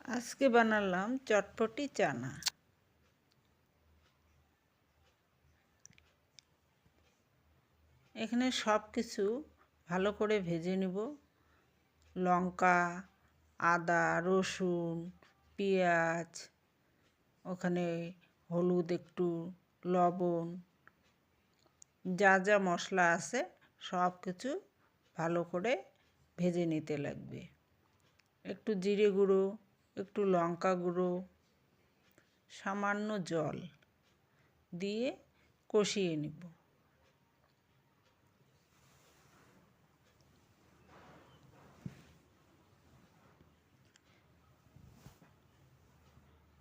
আজকে বানালাম চটপটি চানা। এখানে সব কিছু ভালো করে ভেজে নিব। লঙ্কা, আদা, রসুন, পেঁয়াজ, ওখানে হলুদ, একটু লবণ, যা যা মশলা আছে সব কিছু ভালো করে ভেজে নিতে লাগবে। একটু জিরে গুঁড়ো, একটু লঙ্কা গুঁড়ো, সামান্য জল দিয়ে কষিয়ে নিব।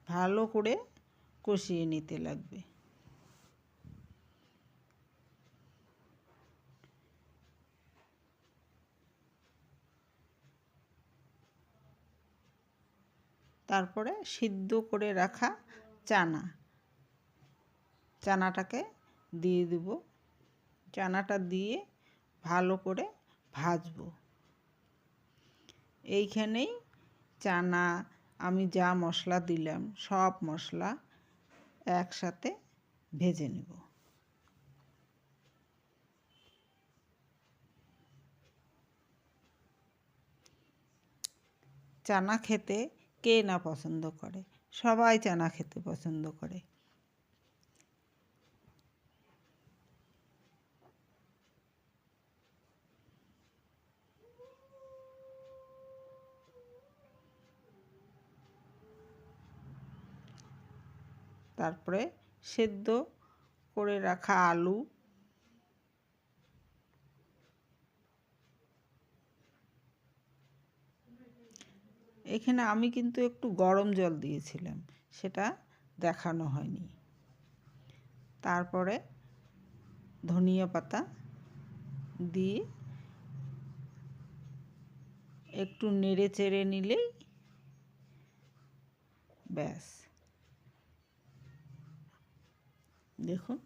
ভালো করে কষিয়ে নিতে লাগবে। তারপরে সিদ্ধ করে রাখা চানাটাকে দিয়ে দেব। চানাটা দিয়ে ভালো করে ভাজবো। এইখানেই চানা আমি যা মশলা দিলাম সব মশলা একসাথে ভেজে নেব। চানা খেতে কে না পছন্দ করে? সবাই চানা খেতে পছন্দ করে। তারপরে সেদ্ধ করে রাখা আলু, এখানে আমি কিন্তু একটু গরম জল দিয়েছিলাম, সেটা দেখানো হয়নি। তারপরে ধনিয়া পাতা দিয়ে একটু নেড়ে চেড়ে নিলেই ব্যাস। দেখুন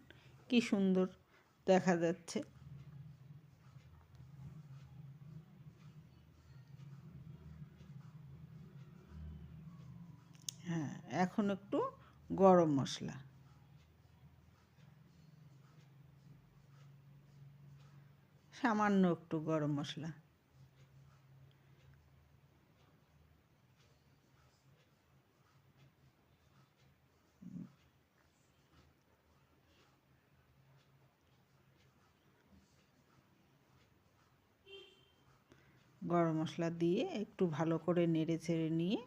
কি সুন্দর দেখা যাচ্ছে। হ্যাঁ, এখন একটু গরম মশলা, সামান্য একটু গরম মশলা। গরম মশলা দিয়ে একটু ভালো করে নেড়ে চেড়ে নিয়ে